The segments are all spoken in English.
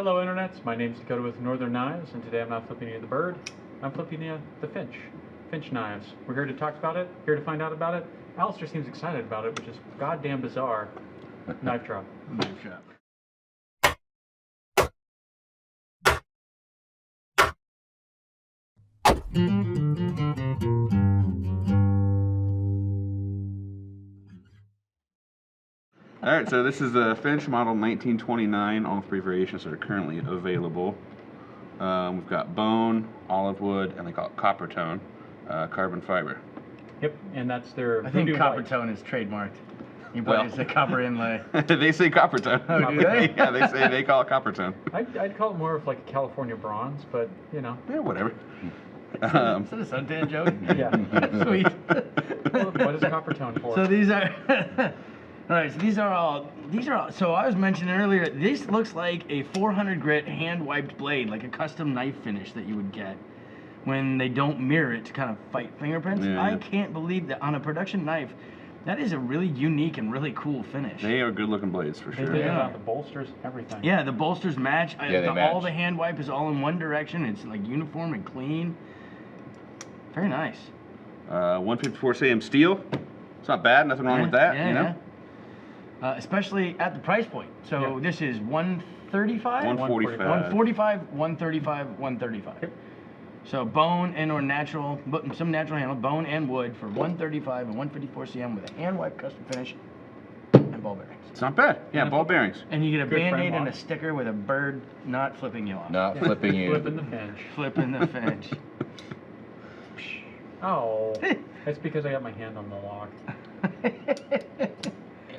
Hello internets, my name's Dakota with Northern Knives, and today I'm not flipping you the bird, I'm flipping you the Finch Knives. We're here to talk about it, here to find out about it. Alistair seems excited about it, which is goddamn bizarre. Knife drop. Knife drop. Alright, so this is the Finch model 1929, all three variations that are currently available. We've got bone, olive wood, and they call it copper tone, carbon fiber. Yep, and that's their I think voodoo copper white. tone is trademarked. You put it's a copper inlay. They say copper tone. Oh, do they? Yeah, they call it copper tone. I'd call it more of like a California bronze, but you know. Yeah, whatever. Is that a suntan joke? Yeah. Sweet. Well, what is copper tone for? So these are... Alright, so these are all, so I was mentioning earlier, this looks like a 400 grit hand wiped blade, like a custom knife finish that you would get when they don't mirror it to kind of fight fingerprints. Yeah. I can't believe that on a production knife, that is a really unique and really cool finish. They are good looking blades for They sure. did it Yeah. on the bolsters, everything. Yeah, the bolsters match. Yeah, they match. All the hand wipe is all in one direction. It's like uniform and clean. Very nice. 154 cm steel. It's not bad, nothing wrong with that, you know? Yeah. Especially at the price point. So Yeah. this is 135? 145. 145, 135, 135. Yep. So bone and or natural, but some natural handle, bone and wood for 135 and 154 cm with a hand wipe custom finish and ball bearings. It's not bad. Yeah, ball bearings. And you get a Good frame band-aid and lock. a sticker with a bird not flipping you off. Not flipping you. Flipping the Finch. Flipping the Finch. Oh, that's because I got my hand on the lock.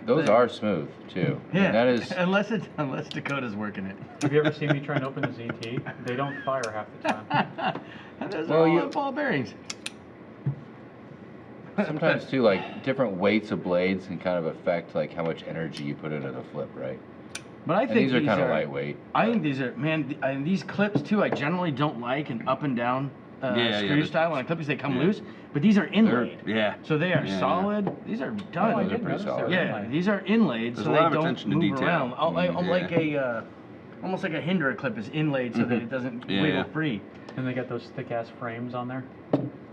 Those are smooth too. Yeah, And that is. unless Dakota's working it. Have you ever seen me try and open the ZT? They don't fire half the time. And those Well, are all you- ball bearings. Sometimes too, like different weights of blades can kind of affect like how much energy you put into the flip, right? But I And think these are kind of lightweight. I think these are, man, and these clips too, I generally don't like an up and down screw the- style. When I clip these, they come yeah. loose. But these are inlaid. Yeah. So they are Yeah, solid. These are Oh, done. I Those are didn't pretty notice they solid. were Yeah, inlaid. these are inlaid, There's so a they lot of don't attention to move detail. around. Like Yeah. almost like a hinder clip is inlaid so that it doesn't Yeah, wiggle yeah. free. And they got those thick ass frames on there.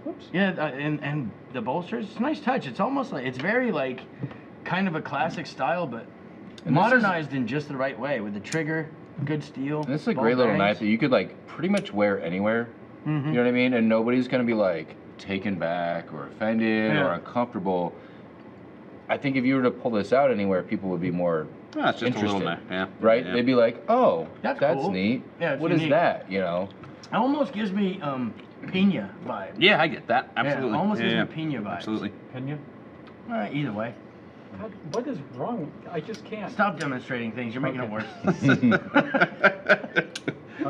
Whoops. Yeah, and the bolsters, it's a nice touch. It's almost like, it's very like, kind of a classic style, but And this is- modernized in just the right way with the trigger, good steel. And this is a ball great little bearings. knife that you could like pretty much wear anywhere. Mhm. You know what I mean? And nobody's gonna be like taken back or offended Yeah. or uncomfortable. I think if you were to pull this out anywhere, people would be more Oh, it's just a little interested, knife. Yeah. right? Yeah. They'd be like, "Oh, That's that's cool. neat. Yeah, it's What is unique. that?" You know? It almost gives me Pina vibe. Yeah, I get that. Absolutely. Yeah, almost yeah, gives me Pina vibes. Absolutely. Can you? Either way. God, what is wrong? I just can't. Stop demonstrating things. You're making Okay. it worse.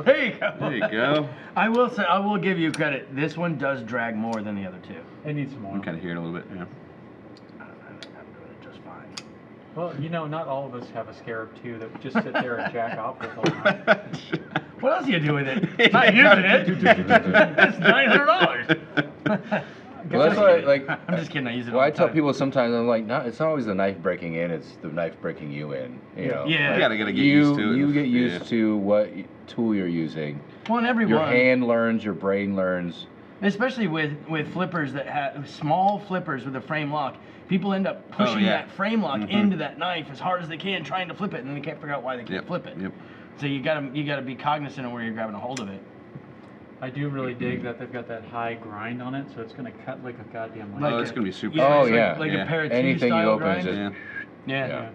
There you go. There you go. I will say, I will give you credit. This one does drag more than the other two. It needs some You oil. can kind of hear it a little bit. Yeah. I think I'm doing it just fine. Well, you know, not all of us have a Scarab 2 that would just sit there and jack off with all the time. What else do you do with it? Not using it. That's $900. Well, that's why, like, I'm just kidding. I use it. well, all I the tell time. people sometimes I'm like, no, it's not always the knife breaking in; it's the knife breaking you in. You know, Yeah. You gotta get you used to it. you get used Yeah. to what tool you're using. Well, and everyone. Your hand learns, your brain learns. Especially with flippers that have small flippers with a frame lock, people end up pushing yeah. that frame lock Mhm. into that knife as hard as they can, trying to flip it, and then they can't figure out why they can't Yep. flip it. Yep. So you gotta be cognizant of where you're grabbing a hold of it. I do really dig that they've got that high grind on it, so it's going to cut like a goddamn Like Oh, a- it's gonna be super. Oh, it's yeah. like Yeah. a pair of Anything you style open is grind. just Yeah.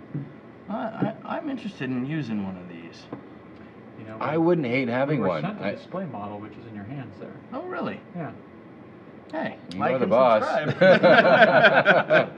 Yeah. I'm interested in using one of these. You know, I wouldn't hate we having were one. sent a I, display model, which is in your hands there. Oh, really? Yeah. Hey, You like are the and boss. subscribe.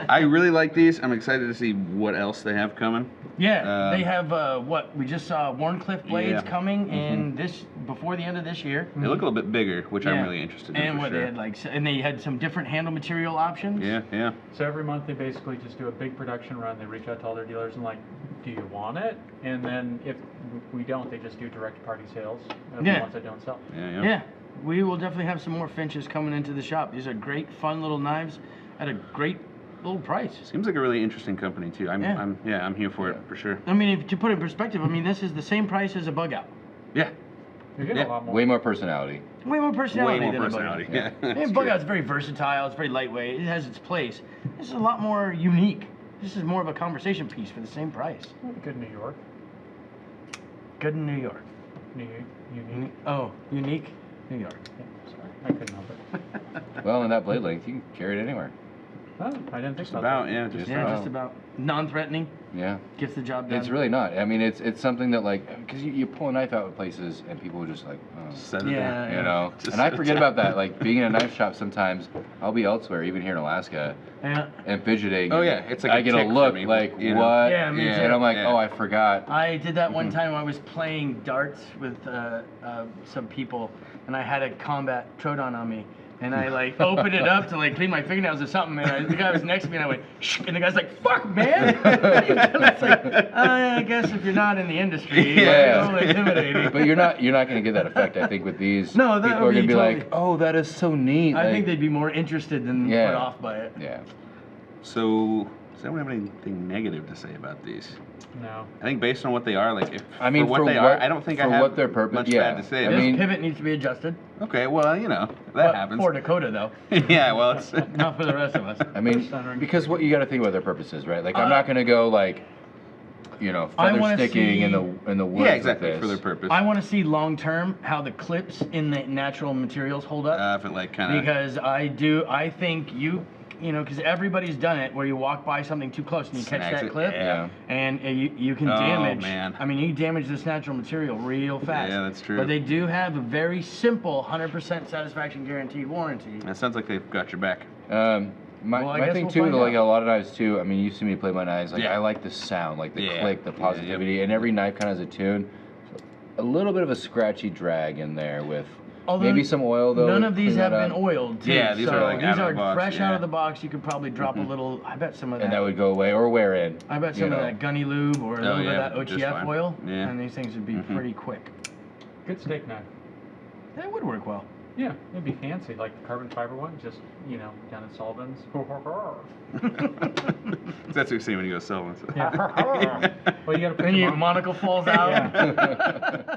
I really like these. I'm excited to see what else they have coming. Yeah, they have what we just saw Warncliffe blades Yeah. coming in this before the end of this year. They look a little bit bigger, which I'm Yeah. really interested in. And for what sure. they had and they had some different handle material options. Yeah, yeah. So every month they basically just do a big production run. They reach out to all their dealers and like, do you want it? And then if we don't, they just do direct party sales of the Yeah. ones that don't sell. Yeah, Yeah, we will definitely have some more Finches coming into the shop. These are great, fun little knives at a great little price. Seems like a really interesting company too. I'm here for it for sure. I mean, if, to put it in perspective, I mean, this is the same price as a bug out. Yeah. You're getting Yeah. a lot more. Way more personality. Way more personality Way more than personality. a bug out. Yeah. And bug out's very versatile. It's very lightweight. It has its place. This is a lot more unique. This is more of a conversation piece for the same price. Good in New York. Good in New York. Unique. Oh, unique New York. Yeah, sorry, I couldn't help it. Well, in that blade length, you can carry it anywhere. Oh, I didn't think Just about about, that. yeah. Just Yeah, about. just about non-threatening. Yeah. Gets the job done. It's really not. I mean, it's something that like, because you pull a knife out of places and people are just like, oh. Set it Yeah. down. You know, Just and I set it forget down. about that. Like being in a knife shop, sometimes I'll be elsewhere, even here in Alaska, Yeah. and fidgeting. Oh, yeah, it's like I a get a tick for look me, like you know? what? Yeah, me too. And I'm like, Yeah. oh, I forgot. I did that one time. I was playing darts with some people, and I had a combat Troodon on me. And I like opened it up to like clean my fingernails or something, and the guy was next to me, and I went, shh, and the guy's like, fuck, man! It's like, I guess if you're not in the industry, Yeah. it's a little intimidating. But you're not gonna get that effect. I think with these, No, that people would are gonna be be totally- like, oh, that is so neat. I like, think they'd be more interested than Yeah. put off by it. Yeah. So, does anyone have anything negative to say about these? No. I think based on what they are, like, if, I mean, for what for they what- are, I don't think I for have what their purpose- much yeah. bad to say. I This mean- pivot needs to be adjusted. Okay, well, you know, that But happens. For Dakota, though. Yeah, well, it's Not for the rest of us. I mean, Centering. because what you got to think about their purposes, right? Like, I'm not gonna go like, you know, I feather wanna sticking in see- the woods yeah, exactly with for their this. purpose. I want to see long term how the clips in the natural materials hold up. If it like kind of Because I think you know, because everybody's done it where you walk by something too close and you catch Snags that it, clip, yeah. and you can Oh, damage. man. I mean, you can damage this natural material real fast. Yeah, that's true. But they do have a very simple 100% satisfaction guaranteed warranty. That sounds like they've got your back. Well, I My guess thing we'll too, find like out. a lot of knives too. I mean, you see me play my knives. Like Yeah. I like the sound, like the Yeah. click, the Yeah, positivity, and every knife kind of has a tune. A little bit of a scratchy drag in there with Although maybe some oil though. None to of these clean have that been up. oiled. Too. Yeah, these so are, like, these out of are the box, fresh yeah. out of the box. You could probably drop a little. I bet some of that. And that would go away or wear in. I bet you some of know. that gunny lube or a little bit yeah, of that just OTF fine. oil, Yeah. and these things would be pretty quick. Good steak knife. That would work well. Yeah, it'd be fancy, like the carbon fiber one, just, you know, down at Sullivan's. That's what you say when you go sell one. Yeah. Well, you gotta put Then your your monocle falls out. Yeah.